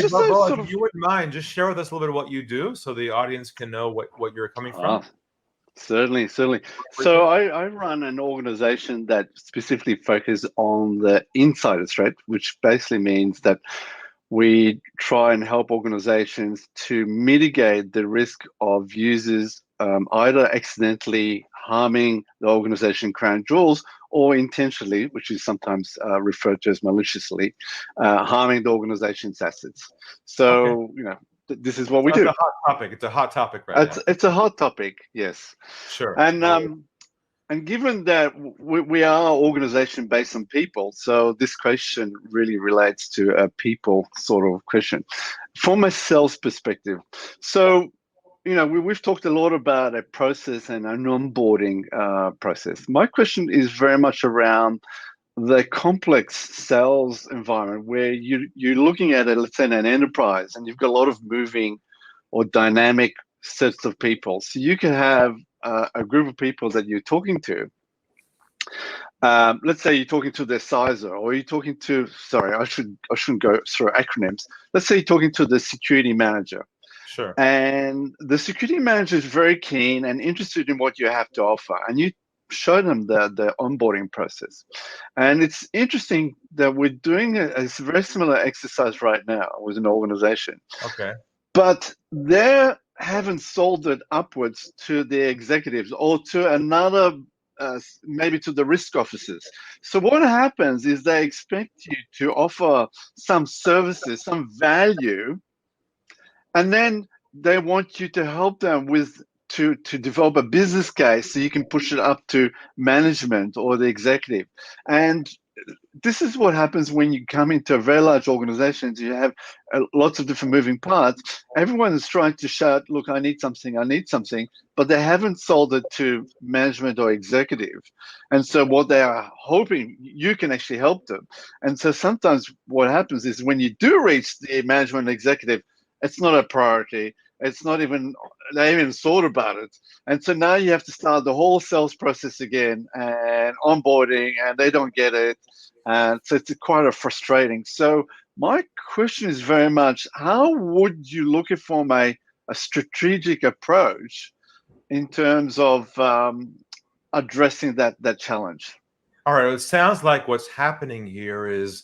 just those Well, sort if of. you wouldn't mind, just share with us a little bit what you do so the audience can know what you're coming from. Certainly. So I run an organization that specifically focuses on the insider threat, which basically means that we try and help organizations to mitigate the risk of users either accidentally harming the organization crown jewels or intentionally, which is sometimes referred to as maliciously, harming the organization's assets. So, this is what we do. It's a hot topic. It's a hot topic right now. It's a hot topic, yes. Sure. And given that we are an organization based on people, so this question really relates to a people sort of question. From a sales perspective, so we've talked a lot about a process and an onboarding process. My question is very much around the complex sales environment where you're looking at let's say an enterprise, and you've got a lot of moving or dynamic sets of people. So you can have a group of people that you're talking to. Let's say you're talking to the CISO, or you're talking to, sorry, I shouldn't go through acronyms. Let's say you're talking to the security manager. Sure. And the security manager is very keen and interested in what you have to offer, and you show them the onboarding process. And it's interesting that we're doing a very similar exercise right now with an organization. Okay. But they haven't sold it upwards to the executives or to another, maybe to the risk officers. So what happens is they expect you to offer some services, some value, and then they want you to help them to develop a business case so you can push it up to management or the executive. And this is what happens when you come into a very large organization. You have lots of different moving parts. Everyone is trying to shout, look, I need something, but they haven't sold it to management or executive. And so what they are hoping, you can actually help them. And so sometimes what happens is when you do reach the management executive, it's not a priority. It's not even, they haven't thought about it. And so now you have to start the whole sales process again and onboarding, and they don't get it. And so it's quite frustrating. So my question is very much, how would you look at from a strategic approach in terms of addressing that challenge? All right. It sounds like what's happening here is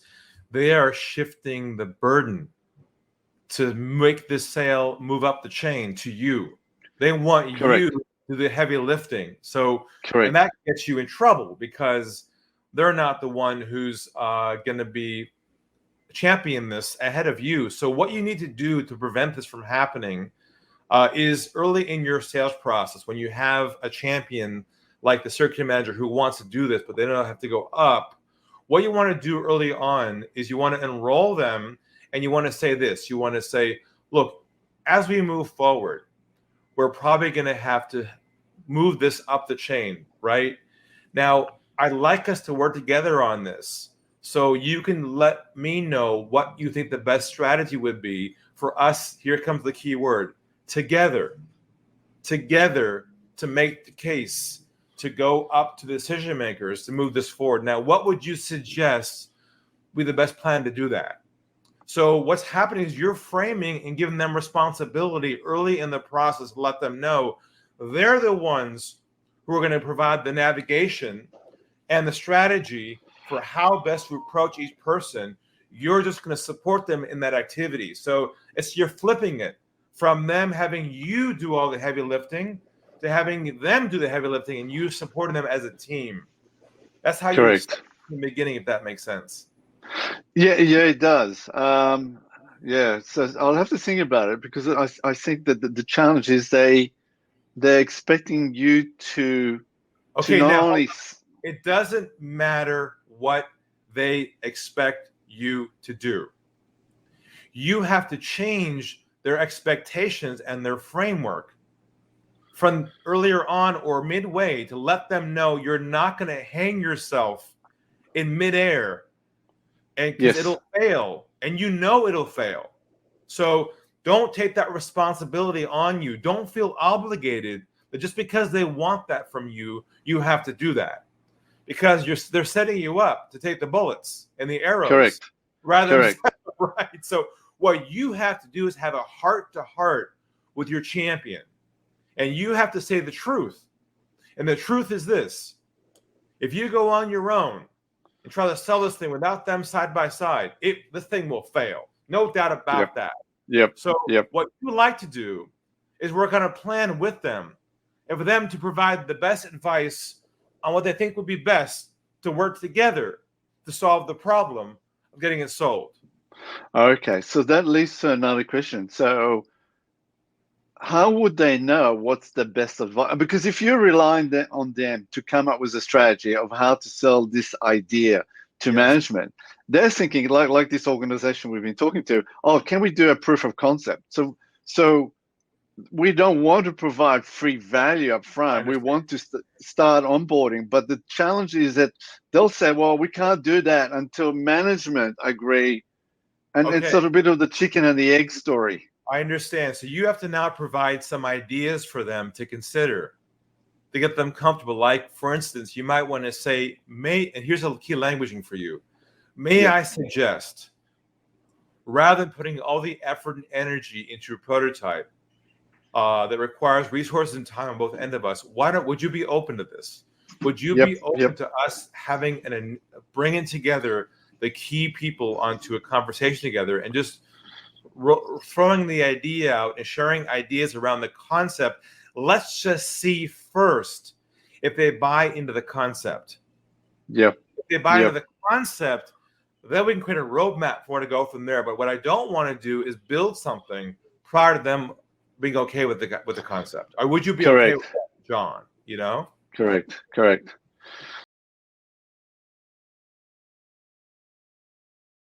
they are shifting the burden to make this sale move up the chain to you. They want Correct. you to do the heavy lifting. So, Correct. And that gets you in trouble because they're not the one who's going to be champion this ahead of you. So what you need to do to prevent this from happening is early in your sales process, when you have a champion like the circuit manager who wants to do this, but they don't have to go up, what you want to do early on is you want to enroll them. And you want to say this, you want to say, look, as we move forward, we're probably going to have to move this up the chain, right? Now, I'd like us to work together on this so you can let me know what you think the best strategy would be for us. Here comes the key word, together to make the case to go up to the decision makers to move this forward. Now, what would you suggest be the best plan to do that? So what's happening is you're framing and giving them responsibility early in the process to let them know they're the ones who are going to provide the navigation and the strategy for how best to approach each person. You're just going to support them in that activity. So you're flipping it from them having you do all the heavy lifting to having them do the heavy lifting and you supporting them as a team. That's how you start in the beginning, if that makes sense. Yeah, it does. So I'll have to think about it because I think that the challenge is they're expecting you to not only. It doesn't matter what they expect you to do. You have to change their expectations and their framework from earlier on or midway to let them know you're not going to hang yourself in midair. And because it'll fail, and it'll fail. So don't take that responsibility on you. Don't feel obligated that just because they want that from you, you have to do that. Because they're setting you up to take the bullets and the arrows. Correct. Right. So What you have to do is have a heart-to-heart with your champion. And you have to say the truth. And the truth is this. If you go on your own and try to sell this thing without them side by side, this thing will fail. No doubt about that. So what you like to do is work on a plan with them and for them to provide the best advice on what they think would be best to work together to solve the problem of getting it sold. Okay, so that leads to another question. So how would they know what's the best advice? Because if you're relying on them to come up with a strategy of how to sell this idea to management, they're thinking like this organization we've been talking to, oh, can we do a proof of concept? So we don't want to provide free value up front. We want to start onboarding. But the challenge is that they'll say, well, we can't do that until management agree. And it's sort of a bit of the chicken and the egg story. I understand. So you have to now provide some ideas for them to consider to get them comfortable. Like, for instance, you might want to say, and here's a key languaging for you. May I suggest, rather than putting all the effort and energy into a prototype that requires resources and time on both ends of us, would you be open to this? Would you be open to us having bringing together the key people onto a conversation together and just throwing the idea out and sharing ideas around the concept? Let's just see first if they buy into the concept. If they buy into the concept, then we can create a roadmap for it to go from there. But what I don't want to do is build something prior to them being okay with the concept. Or would you be okay with that, John? You know? Correct.